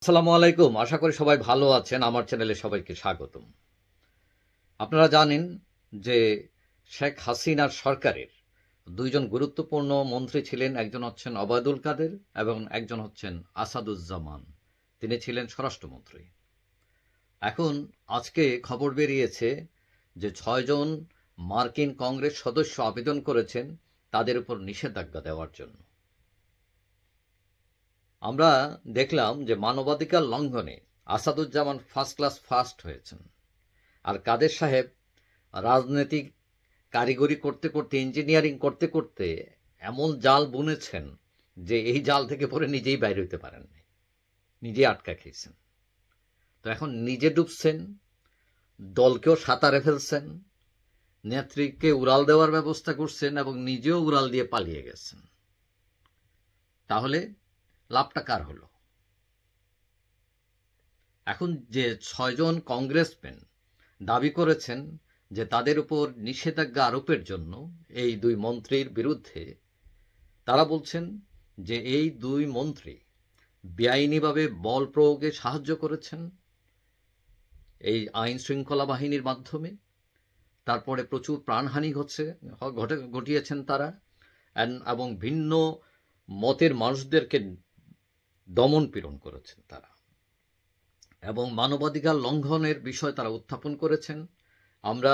আসসালামু আলাইকুম। আশা করি সবাই ভালো আছেন। আমার চ্যানেলে সবাইকে স্বাগতম। আপনারা জানেন যে শেখ হাসিনার সরকারের দুইজন গুরুত্বপূর্ণ মন্ত্রী ছিলেন। একজন হচ্ছেন ওবায়দুল কাদের এবং একজন হচ্ছেন আসাদুজ্জামান। তিনি ছিলেন স্বরাষ্ট্রমন্ত্রী। এখন আজকে খবর বেরিয়েছে যে ৬ জন মার্কিন কংগ্রেস সদস্য আবেদন করেছেন তাদের উপর নিষেধাজ্ঞা দেওয়ার জন্য। আমরা দেখলাম যে মানবাধিকার লঙ্ঘনে আসাদুজ্জামান ফার্স্ট ক্লাস ফার্স্ট হয়েছেন, আর কাদের সাহেব রাজনৈতিক কারিগরি করতে করতে, ইঞ্জিনিয়ারিং করতে করতে এমন জাল বুনেছেন যে এই জাল থেকে পরে নিজেই বাইরে হইতে পারেননি, নিজেই আটকা খেয়েছেন। তো এখন নিজে ডুবছেন, দলকেও সাঁতারে ফেলছেন, নেত্রীকে উড়াল দেওয়ার ব্যবস্থা করছেন এবং নিজেও উড়াল দিয়ে পালিয়ে গেছেন। তাহলে লাভটা কার হলো? এখন যে ৬ জন কংগ্রেসম্যান দাবি করেছেন যে তাদের উপর নিষেধাজ্ঞা আরোপের জন্য এই দুই মন্ত্রীর বিরুদ্ধে, তারা বলছেন যে এই দুই মন্ত্রী বেআইনিভাবে বল প্রয়োগে সাহায্য করেছেন এই আইন শৃঙ্খলা বাহিনীর মাধ্যমে। তারপরে প্রচুর প্রাণহানি ঘটিয়েছেন তারা, এবং ভিন্ন মতের মানুষদেরকে দমন পীড়ন করেছেন তারা, এবং মানবাধিকার লঙ্ঘনের বিষয় তারা উত্থাপন করেছেন। আমরা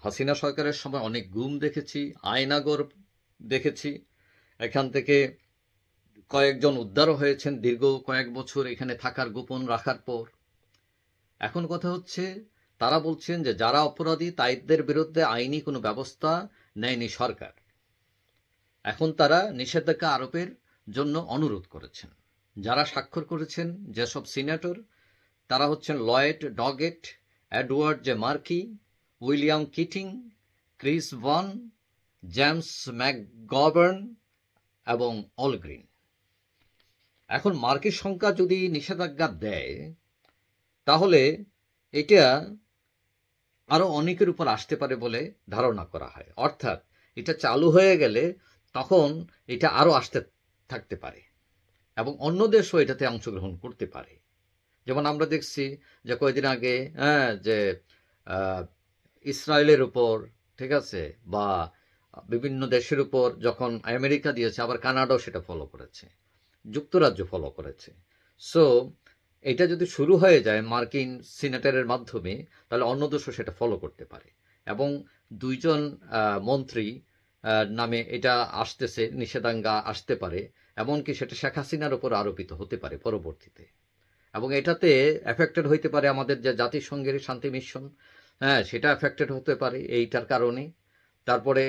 হাসিনা সরকারের সময় অনেক গুম দেখেছি, আয়নাগর দেখেছি, এখান থেকে কয়েকজন উদ্ধারও হয়েছেন দীর্ঘ কয়েক বছর এখানে থাকার, গোপন রাখার পর। এখন কথা হচ্ছে, তারা বলছেন যে যারা অপরাধী তাদের বিরুদ্ধে আইনি কোনো ব্যবস্থা নেয়নি সরকার। এখন তারা নিষেধাজ্ঞা আরোপের জন্য অনুরোধ করেছেন। যারা স্বাক্ষর করেছেন যেসব সিনেটর, তারা হচ্ছেন Lloyd Doggett, Edward J Markey, William Keating, Chris Van, James McGovern এবং অলগ্রিন। এখন মার্কির সংখ্যা যদি নিষেধাজ্ঞা দেয় তাহলে এটা আরো অনেকের উপর আসতে পারে বলে ধারণা করা হয়। অর্থাৎ এটা চালু হয়ে গেলে তখন এটা আরো আসতে থাকতে পারে এবং অন্য দেশও এটাতে অংশগ্রহণ করতে পারে। যেমন আমরা দেখছি যে কয়েকদিন আগে যে ইসরায়েলের উপর, ঠিক আছে, বা বিভিন্ন দেশের উপর যখন আমেরিকা দিয়েছে, আবার কানাডাও সেটা ফলো করেছে, যুক্তরাজ্য ফলো করেছে। সো এটা যদি শুরু হয়ে যায় মার্কিন সিনেটরের মাধ্যমে, তাহলে অন্য দেশও সেটা ফলো করতে পারে এবং দুইজন মন্ত্রী নামে এটা আসতেছে, নিষেধাজ্ঞা আসতে পারে, এমনকি সেটা শেখ হাসিনার উপর আরোপিত হতে পারে পরবর্তীতে। এবং এটাতে এফেক্টেড হইতে পারে আমাদের যে জাতিসংঘের শান্তি মিশন, সেটা এফেক্টেড হতে পারে এইটার কারণে। তারপরে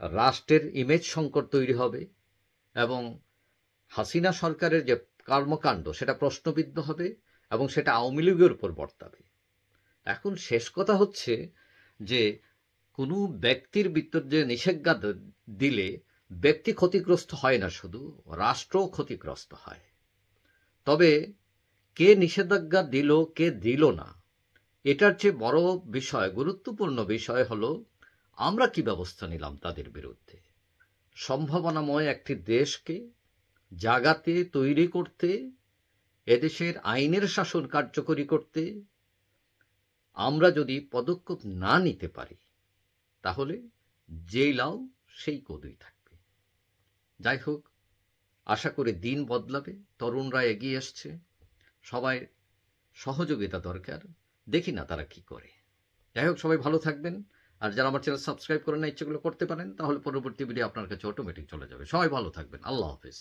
রাষ্ট্রের ইমেজ সংকট তৈরি হবে এবং হাসিনা সরকারের যে কর্মকাণ্ড সেটা প্রশ্নবিদ্ধ হবে এবং সেটা আওয়ামী লীগের উপর বর্তাবে। এখন শেষ কথা হচ্ছে যে কোনো ব্যক্তির ভিতর যে নিষেধাজ্ঞা দিলে ব্যক্তি ক্ষতিগ্রস্ত হয় না, শুধু রাষ্ট্র ক্ষতিগ্রস্ত হয়। তবে কে নিষেধাজ্ঞা দিল, কে দিল না, এটার চেয়ে বড় বিষয়, গুরুত্বপূর্ণ বিষয় হলো আমরা কি ব্যবস্থা নিলাম তাদের বিরুদ্ধে। সম্ভাবনাময় একটি দেশকে জাগাতে, তৈরি করতে, এদেশের আইনের শাসন কার্যকরী করতে আমরা যদি পদক্ষেপ না নিতে পারি, তাহলে যেই লাউ সেই কদুই থাকবে। যাই হোক, আশা করি দিন বদলাবে, তরুণরা এগিয়ে আসছে, সবাই সহযোগিতা দরকার, দেখি না তারা কি করে। যাই হোক, সবাই ভালো থাকবেন। আর যারা আমার চ্যানেল সাবস্ক্রাইব করেন না, ইচ্ছেগুলো করতে পারেন, তাহলে পরবর্তী ভিডিও আপনার কাছে অটোমেটিক চলে যাবে। সবাই ভালো থাকবেন। আল্লাহ হাফেজ।